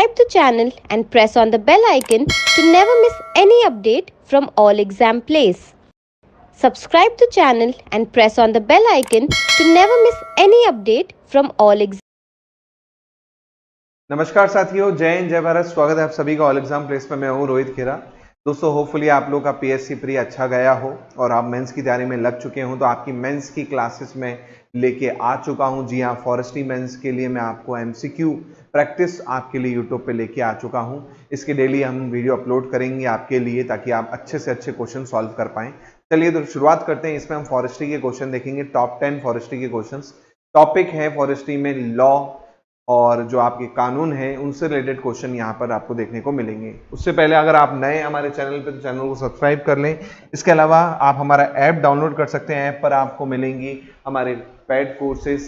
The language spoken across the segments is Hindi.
Subscribe the channel and press on the bell icon to never miss any update from All Exam Plays. Subscribe the channel and press on the bell icon to never miss any update from All Exam. नमस्कार साथियों, जय हिंद जय भारत। स्वागत है आप सभी का ऑल एग्जाम प्लेस पे। मैं हूं रोहित खेरा। दोस्तों, होपफुली आप लोग का पीएससी प्री अच्छा गया हो और आप मेंस की तैयारी में लग चुके हो। तो आपकी मेंस की क्लासेस में लेके आ चुका हूं। जी हां, फॉरेस्ट्री मेंस के लिए मैं आपको एमसीक्यू प्रैक्टिस आपके लिए यूट्यूब पे लेके आ चुका हूं। इसके डेली हम वीडियो अपलोड करेंगे आपके लिए, ताकि आप अच्छे से अच्छे क्वेश्चन सॉल्व कर पाएं। चलिए तो शुरुआत करते हैं। इसमें हम फॉरेस्ट्री के क्वेश्चन देखेंगे, टॉप 10 फॉरेस्ट्री के क्वेश्चन। टॉपिक है फॉरेस्ट्री में लॉ और जो आपके कानून हैं उनसे रिलेटेड क्वेश्चन यहाँ पर आपको देखने को मिलेंगे। उससे पहले अगर आप नए हमारे चैनल पे, तो चैनल को सब्सक्राइब कर लें। इसके अलावा आप हमारा ऐप डाउनलोड कर सकते हैं। ऐप पर आपको मिलेंगी हमारे paid courses,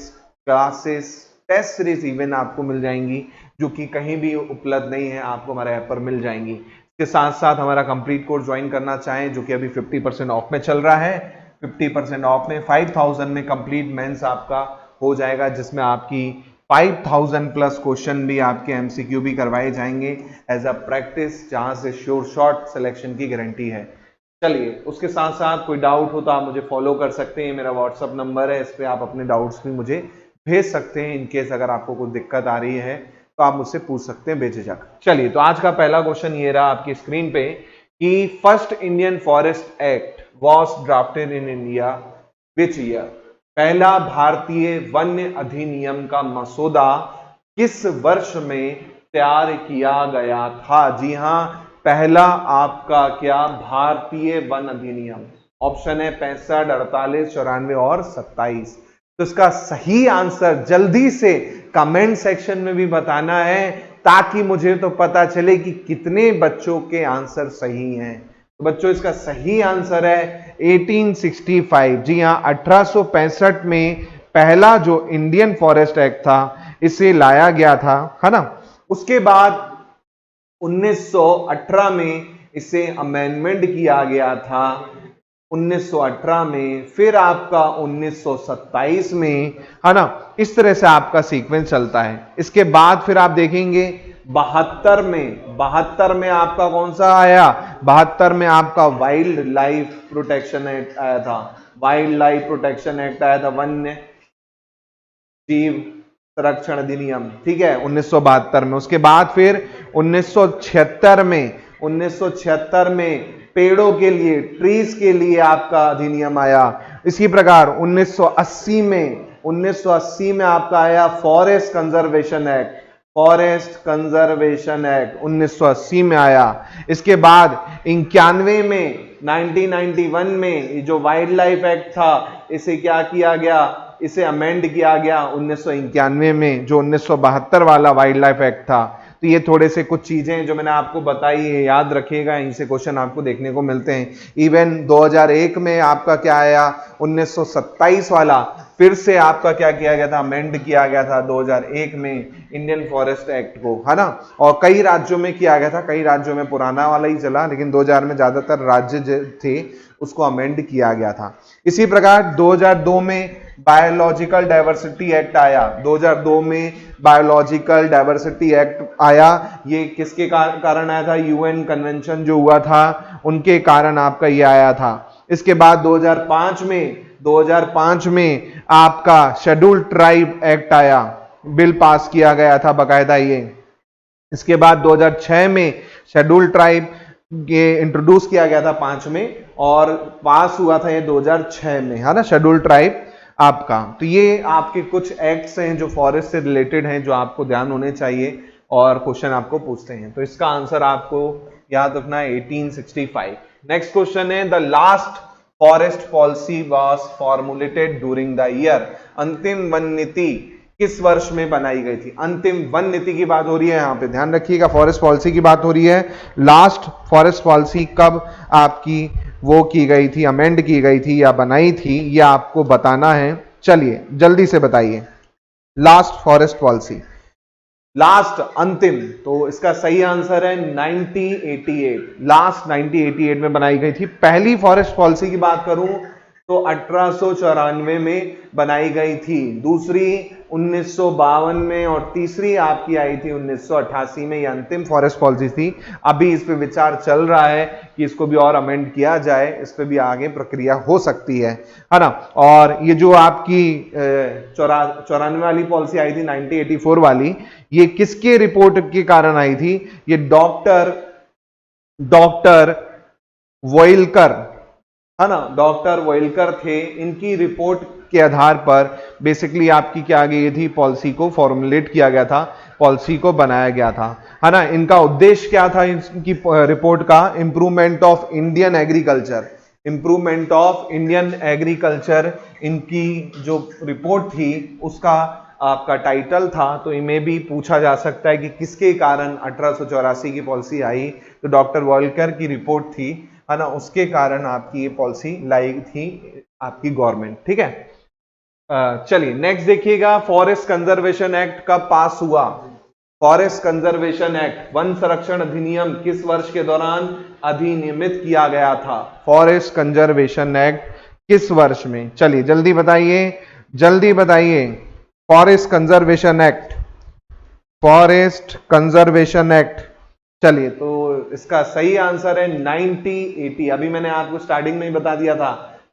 classes, test series even आपको मिल जाएंगी, जो कि कहीं भी उपलब्ध नहीं है, आपको हमारे ऐप पर मिल जाएंगी। इसके साथ साथ हमारा कंप्लीट कोर्स ज्वाइन करना चाहें, जो कि अभी 50% ऑफ में चल रहा है। 50% ऑफ में 5000 में कंप्लीट मेंस आपका हो जाएगा, जिसमें आपकी 5000 प्लस क्वेश्चन भी आपके एमसीक्यू भी करवाए जाएंगे एज अ प्रैक्टिस, जहां से श्योर शॉट सिलेक्शन की गारंटी है। चलिए, उसके साथ साथ कोई डाउट हो तो आप मुझे फॉलो कर सकते हैं। मेरा व्हाट्सअप नंबर है, इस पर आप अपने डाउट्स भी मुझे भेज सकते हैं। इनकेस अगर आपको कोई दिक्कत आ रही है तो आप मुझसे पूछ सकते हैं बेझिझक। चलिए, तो आज का पहला क्वेश्चन ये रहा आपकी स्क्रीन पे कि first Indian forest act was drafted in India which year. पहला भारतीय वन्य अधिनियम का मसौदा किस वर्ष में तैयार किया गया था? जी हां, पहला आपका क्या भारतीय वन अधिनियम। ऑप्शन है 65, 48, 94 और 27। तो इसका सही आंसर जल्दी से कमेंट सेक्शन में भी बताना है, ताकि मुझे तो पता चले कि कितने बच्चों के आंसर सही हैं। तो बच्चों, इसका सही आंसर है 1865। जी हां, 1865 में पहला जो इंडियन फॉरेस्ट एक्ट था इसे लाया गया था, है ना। उसके बाद 1918 में इसे अमेंडमेंट किया गया था 1918 में, फिर आपका 1927 में, है ना। इस तरह से आपका सीक्वेंस चलता है। इसके बाद फिर आप देखेंगे 72 में आपका कौन सा आया? 72 में आपका वाइल्ड लाइफ प्रोटेक्शन एक्ट आया था। वाइल्ड लाइफ प्रोटेक्शन एक्ट आया था, वन्य जीव संरक्षण अधिनियम, ठीक है, 1972 में। उसके बाद फिर 1976 में पेड़ों के लिए, ट्रीज के लिए आपका अधिनियम आया। इसी प्रकार 1980 में आपका आया forest conservation act. Forest conservation act 1980 में आया। इसके बाद 91 में, 1991 में जो वाइल्ड लाइफ एक्ट था, इसे क्या किया गया? इसे अमेंड किया गया 1991 में, जो 1972 वाला वाइल्ड लाइफ एक्ट था। तो ये थोड़े से कुछ चीजें जो मैंने आपको बताई है, याद रखिएगा, इनसे क्वेश्चन आपको देखने को मिलते हैं। इवन 2001 में आपका क्या आया? 1927 वाला फिर से आपका क्या किया गया था? अमेंड किया गया था 2001 में इंडियन फॉरेस्ट एक्ट को, है ना। और कई राज्यों में किया गया था, कई राज्यों में पुराना वाला ही चला, लेकिन 2000 में ज्यादातर राज्य थे उसको अमेंड किया गया था। इसी प्रकार 2002 में बायोलॉजिकल डाइवर्सिटी एक्ट आया। 2002 में बायोलॉजिकल डाइवर्सिटी एक्ट आया। ये किसके कारण आया था? यूएन कन्वेंशन जो हुआ था उनके कारण आपका ये आया था। इसके बाद 2005 में आपका शेड्यूल्ड ट्राइब एक्ट आया, बिल पास किया गया था बकायदा ये। इसके बाद 2006 में शेड्यूल्ड ट्राइब ये इंट्रोड्यूस किया गया था 5 में, और पास हुआ था ये 2006 में, है ना, शेड्यूल्ड ट्राइब आपका। तो ये आपके कुछ एक्ट्स हैं जो फॉरेस्ट से रिलेटेड हैं, जो आपको ध्यान होने चाहिए और क्वेश्चन आपको पूछते हैं। तो इसका आंसर आपको याद रखना है 1865। नेक्स्ट क्वेश्चन है, the last forest policy was formulated during the year. अंतिम वन नीति किस वर्ष में बनाई गई थी? अंतिम वन नीति की बात हो रही है, यहां पे ध्यान रखिएगा, फॉरेस्ट पॉलिसी की बात हो रही है। लास्ट फॉरेस्ट पॉलिसी कब आपकी वो की गई थी, अमेंड की गई थी या बनाई थी, ये आपको बताना है। चलिए जल्दी से बताइए। लास्ट फॉरेस्ट पॉलिसी, लास्ट, अंतिम, तो इसका सही आंसर है 1988। लास्ट 1988 में बनाई गई थी। पहली फॉरेस्ट पॉलिसी की बात करूं तो 1894 में बनाई गई थी, दूसरी 1952 में और तीसरी आपकी आई थी 1988 में। ये अंतिम फॉरेस्ट पॉलिसी थी। अभी इस पे विचार चल रहा है कि इसको भी और अमेंड किया जाए, इस पे भी आगे प्रक्रिया हो सकती है ना। और ये जो आपकी 94 वाली पॉलिसी आई थी 1984 वाली, ये किसके रिपोर्ट के कारण आई थी? ये डॉक्टर वोइलकर, है ना, डॉक्टर वोइलकर थे, इनकी रिपोर्ट के आधार पर बेसिकली आपकी क्या गई थी, पॉलिसी को फॉर्मुलेट किया गया था, पॉलिसी को बनाया गया था, है ना। इनका उद्देश्य क्या था इनकी रिपोर्ट का? Improvement of Indian agriculture, improvement of Indian agriculture इनकी जो रिपोर्ट थी उसका आपका टाइटल था। तो इनमें भी पूछा जा सकता है कि किसके कारण 1884 की पॉलिसी आई, तो डॉक्टर वोइलकर की रिपोर्ट थी, है ना, उसके कारण आपकी ये पॉलिसी लाई थी आपकी गवर्नमेंट। ठीक है, चलिए नेक्स्ट देखिएगा, फॉरेस्ट कंजर्वेशन एक्ट कब पास हुआ? फॉरेस्ट कंजर्वेशन एक्ट, वन संरक्षण अधिनियम किस वर्ष के दौरान अधिनियमित किया गया था? फॉरेस्ट कंजर्वेशन एक्ट किस वर्ष में? चलिए जल्दी बताइए, जल्दी बताइए। Forest conservation act, forest conservation act, चलिए तो इसका सही आंसर है 1980। अभी मैंने आपको स्टार्टिंग में ही बता दिया था,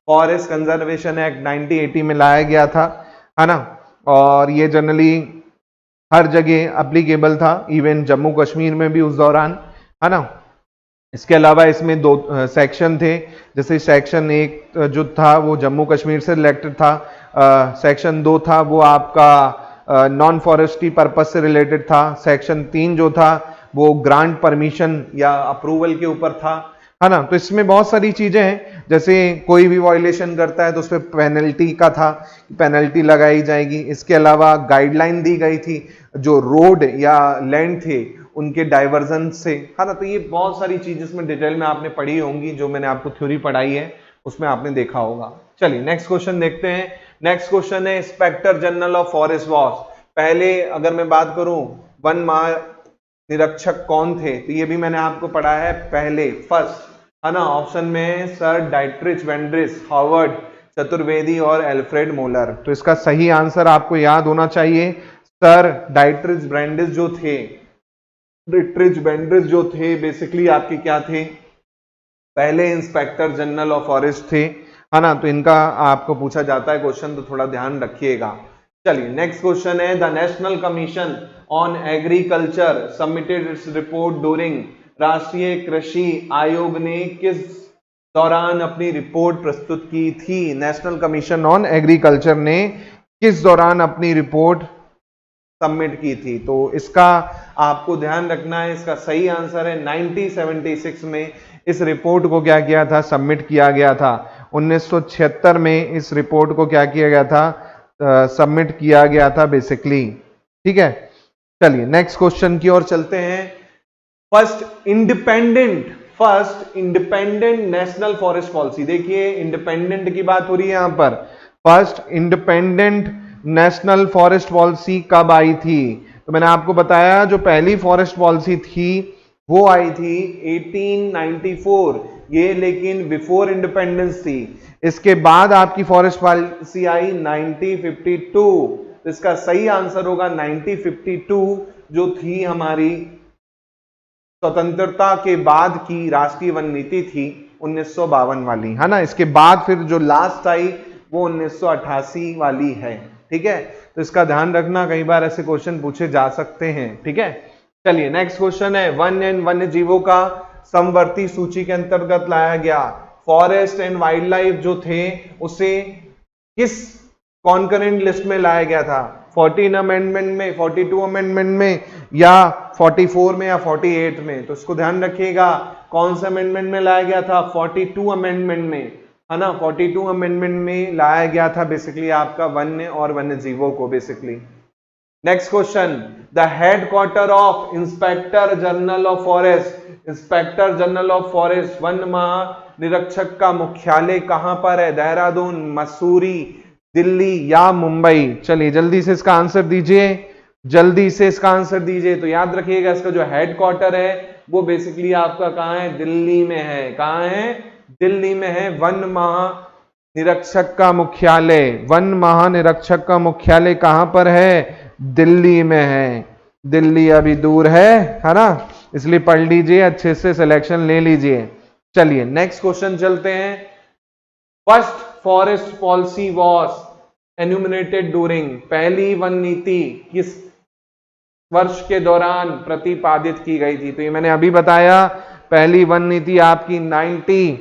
फॉरेस्ट कंजर्वेशन एक्ट 1980 में लाया गया था, है ना। और ये जनरली हर जगह एप्लीकेबल था, इवन जम्मू कश्मीर में भी उस दौरान, है ना। इसके अलावा इसमें दो सेक्शन थे, जैसे सेक्शन 1 जो था वो जम्मू कश्मीर से रिलेटेड था, सेक्शन 2 था वो आपका नॉन फॉरेस्ट्री पर्पस से रिलेटेड था, सेक्शन 3 जो था वो ग्रांट परमिशन या अप्रूवल के ऊपर था, है ना। तो इसमें बहुत सारी चीजें हैं, जैसे कोई भी वायलेशन करता है तो उस पर पेनल्टी का था, पेनल्टी लगाई जाएगी। इसके अलावा गाइडलाइन दी गई थी जो रोड या लैंड थे उनके डाइवर्जन से, है ना। तो ये बहुत सारी चीजें इसमें डिटेल में आपने पढ़ी होंगी, जो मैंने आपको थ्योरी पढ़ाई है उसमें आपने देखा होगा। चलिए नेक्स्ट क्वेश्चन देखते हैं। नेक्स्ट क्वेश्चन है inspector general of forest watch. पहले अगर मैं बात करूं वन महानिरीक्षक कौन थे, तो ये भी मैंने आपको पढ़ा है पहले, फर्स्ट, है ना। ऑप्शन में सर डाइट्रिच वेंड्रिस, हार्वर्ड चतुर्वेदी और एल्फ्रेड मोलर। तो इसका सही आंसर आपको याद होना चाहिए, सर डाइट्रिच वेंड्रिस जो थे, डाइट्रिच वेंड्रिस जो थे बेसिकली आपके क्या थे, पहले इंस्पेक्टर जनरल ऑफ फॉरेस्ट थे, है ना। तो इनका आपको पूछा जाता है क्वेश्चन, तो थोड़ा ध्यान रखिएगा। चलिए नेक्स्ट क्वेश्चन है, the national commission on agriculture submitted its report during. राष्ट्रीय कृषि आयोग ने किस दौरान अपनी रिपोर्ट प्रस्तुत की थी? नेशनल कमीशन ऑन एग्रीकल्चर ने किस दौरान अपनी रिपोर्ट सबमिट की थी? तो इसका आपको ध्यान रखना है, इसका सही आंसर है 1976 में इस रिपोर्ट को क्या किया था, सबमिट किया गया था। 1976 में इस रिपोर्ट को क्या किया गया था, सबमिट किया गया था बेसिकली। ठीक है, चलिए नेक्स्ट क्वेश्चन की ओर चलते हैं। First independent national forest policy, देखिए इंडिपेंडेंट की बात हो रही है यहां पर। First independent national forest policy कब आई थी? तो मैंने आपको बताया जो पहली फॉरेस्ट पॉलिसी थी वो आई थी 1894, ये लेकिन बिफोर इंडिपेंडेंस थी। इसके बाद आपकी फॉरेस्ट पॉलिसी आई 1952, तो इसका सही आंसर होगा 1952, जो थी हमारी स्वतंत्रता के बाद की राष्ट्रीय वन नीति थी 1952 वाली, है ना। इसके बाद फिर जो लास्ट आई वो 1988 वाली है। ठीक है, तो इसका ध्यान रखना, कई बार ऐसे क्वेश्चन पूछे जा सकते हैं। ठीक है, चलिए नेक्स्ट क्वेश्चन है, वन एंड वन्य जीवों का समवर्ती सूची के अंतर्गत लाया गया फॉरेस्ट एंड वाइल्ड लाइफ जो थे उसे किस कॉन्करेंट लिस्ट में लाया गया था? 14 अमेंडमेंट में, 42 अमेंडमेंट में, या 44 में, या 48 में? तो इसको ध्यान रखिएगा, कौन सा अमेंडमेंट में लाया गया था? 42 अमेंडमेंट में, है ना। 42 अमेंडमेंट में लाया गया था बेसिकली आपका वन्य और वन्य जीवों को basically. Next question, the headquarter of inspector general of forest, inspector general of forest one महानिरीक्षक का मुख्यालय कहां पर है? देहरादून, मसूरी, दिल्ली या मुंबई? चलिए जल्दी से इसका आंसर दीजिए, जल्दी से इसका आंसर दीजिए। तो याद रखिएगा इसका जो हेडक्वार्टर है वो बेसिकली आपका कहां है? दिल्ली में है। कहां है? दिल्ली में है वन निरीक्षक का मुख्यालय, वन महानिरीक्षक का मुख्यालय कहां पर है? दिल्ली में है। दिल्ली अभी दूर है ना, इसलिए पढ़ लीजिए, अच्छे से सिलेक्शन ले लीजिए। चलिए नेक्स्ट क्वेश्चन चलते हैं। First forest policy was enumerated during, पहली वन नीति किस वर्ष के दौरान प्रतिपादित की गई थी? तो ये मैंने अभी बताया, पहली वन नीति आपकी 90,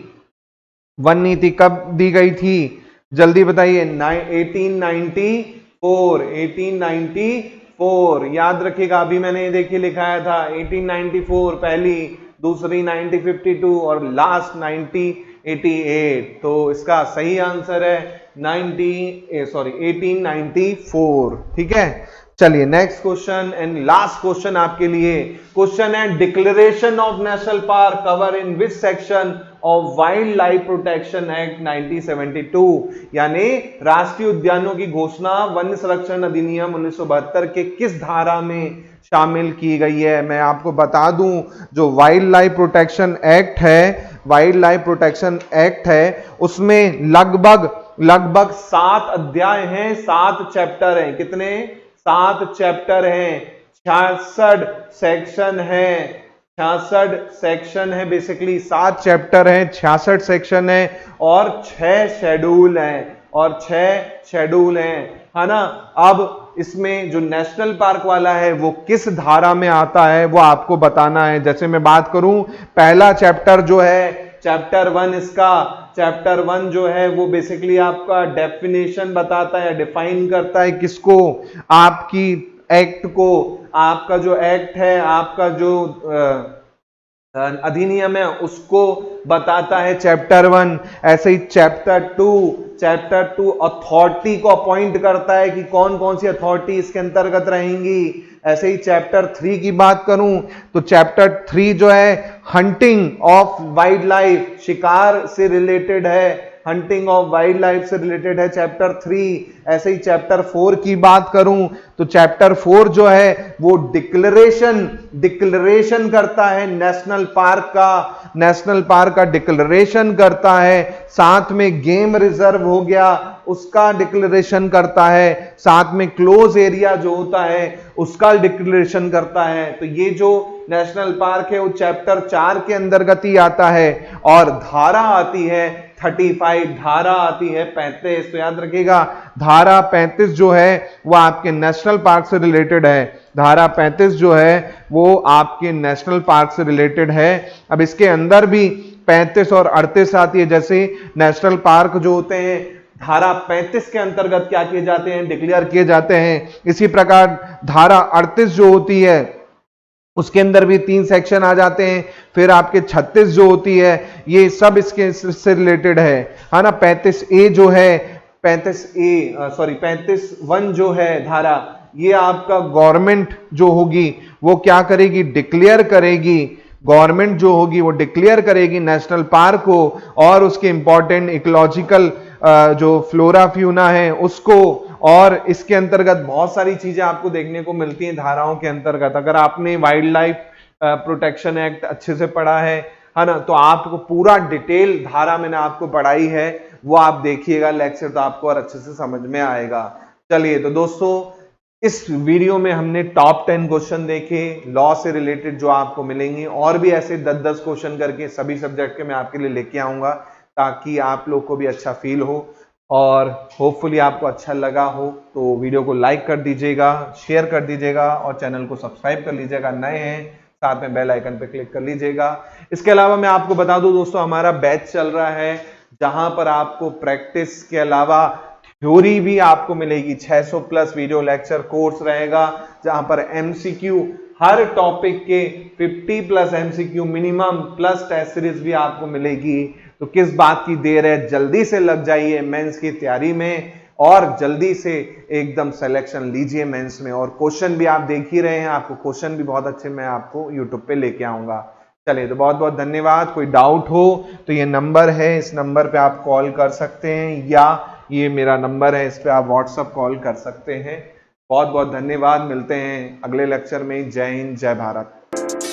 वन नीति कब दी गई थी? जल्दी बताइए। 1894, 1894 याद रखिएगा, अभी मैंने ये देखिए लिखाया था 1894 पहली, दूसरी 1952 और लास्ट 1988। तो इसका सही आंसर है 1894। ठीक है, चलिए next question and last question आपके लिए। क्वेश्चन है declaration of national park cover in which section of wild life protection act 1972, यानी राष्ट्रीय उद्यानों की घोषणा वन्य संरक्षण अधिनियम 1972 के किस धारा में शामिल की गई है? मैं आपको बता दूं, जो वाइल्ड लाइफ प्रोटेक्शन एक्ट है, वाइल्ड लाइफ प्रोटेक्शन एक्ट है, उसमें लगभग 7 अध्याय हैं, 7 चैप्टर हैं। कितने? 7 चैप्टर हैं, 66 सेक्शन है, 66 सेक्शन है, बेसिकली 7 चैप्टर हैं, 66 सेक्शन है और 6 शेड्यूल हैं, है ना। अब इसमें जो नेशनल पार्क वाला है वो किस धारा में आता है वो आपको बताना है। जैसे मैं बात करूं, पहला चैप्टर जो है, चैप्टर 1 इसका, चैप्टर 1 जो है वो बेसिकली आपका डेफिनेशन बताता है, डिफाइन करता है किसको? आपकी एक्ट को। आपका जो एक्ट है, आपका जो अधिनियम है उसको बताता है चैप्टर 1। ऐसे ही चैप्टर 2 अथॉरिटी को अपॉइंट करता है कि कौन कौन सी अथॉरिटी इसके अंतर्गत रहेंगी। ऐसे ही चैप्टर 3 की बात करूं तो चैप्टर 3 जो है हंटिंग ऑफ वाइल्ड लाइफ, शिकार से रिलेटेड है, हंटिंग ऑफ वाइल्ड लाइफ से रिलेटेड है चैप्टर 3। ऐसे ही चैप्टर 4 की बात करूं तो चैप्टर 4 जो है वो डिक्लेरेशन करता है नेशनल पार्क का डिक्लेरेशन करता है। साथ में गेम रिजर्व हो गया उसका डिक्लेरेशन करता है, साथ में क्लोज एरिया जो होता है उसका डिक्लेरेशन करता है। तो ये जो नेशनल पार्क है वो चैप्टर 4 के अंतर्गत ही आता है। और धारा आती है 35, धारा आती है 35। तो याद रखिएगा, धारा 35 जो है वो आपके नेशनल पार्क से रिलेटेड है। धारा 35 जो है वो आपके नेशनल पार्क से रिलेटेड है। अब इसके अंदर भी 35 और 38 आती है। जैसे नेशनल पार्क जो होते हैं धारा 35 के अंतर्गत क्या किए जाते हैं? डिक्लेयर किए जाते हैं। इसी प्रकार धारा 38 जो होती है उसके अंदर भी 3 सेक्शन आ जाते हैं। फिर आपके 36 जो होती है ये सब इसके से रिलेटेड है ना। 35A जो है, 35(1) जो है धारा, ये आपका गवर्नमेंट जो होगी वो क्या करेगी? डिक्लेयर करेगी। गवर्नमेंट जो होगी वो डिक्लेयर करेगी नेशनल पार्क को और उसके इंपॉर्टेंट इकोलॉजिकल जो फ्लोरा फ्यूना है उसको। और इसके अंतर्गत बहुत सारी चीजें आपको देखने को मिलती हैं धाराओं के अंतर्गत। अगर आपने वाइल्ड लाइफ प्रोटेक्शन एक्ट अच्छे से पढ़ा है ना, तो आपको पूरा डिटेल धारा मैंने आपको पढ़ाई है, वो आप देखिएगा लेक्चर, तो आपको और अच्छे से समझ में आएगा। चलिए तो दोस्तों, इस वीडियो में हमने टॉप 10 क्वेश्चन देखे लॉ से रिलेटेड जो आपको मिलेंगे, और भी ऐसे 10-10 क्वेश्चन करके सभी सब्जेक्ट के मैं आपके लिए लेके आऊंगा ताकि आप लोग को भी अच्छा फील हो और होपफुली आपको अच्छा लगा हो। तो वीडियो को लाइक कर दीजिएगा, शेयर कर दीजिएगा और चैनल को सब्सक्राइब कर लीजिएगा। नए हैं साथ में बेल आइकन पे क्लिक कर लीजिएगा। इसके अलावा मैं आपको बता दूं दोस्तों, हमारा बैच चल रहा है जहां पर आपको प्रैक्टिस के अलावा थ्योरी भी आपको मिलेगी। 600 प्लस वीडियो लेक्चर कोर्स रहेगा जहां पर एमसीक्यू हर टॉपिक के 50 plus MCQ minimum plus test series भी आपको मिलेगी। तो किस बात की देर है, जल्दी से लग जाइए मेंस की तैयारी में और जल्दी से एकदम सिलेक्शन लीजिए मेंस में। और क्वेश्चन भी आप देख ही रहे हैं, आपको क्वेश्चन भी बहुत अच्छे मैं आपको यूट्यूब पे लेके आऊंगा। चलिए तो बहुत बहुत धन्यवाद। कोई डाउट हो तो ये नंबर है, इस नंबर पे आप कॉल कर सकते हैं या ये मेरा नंबर है, इस पे आप व्हाट्सएप कॉल कर सकते हैं। बहुत बहुत धन्यवाद। मिलते हैं अगले लेक्चर में। जय हिंद, जय भारत।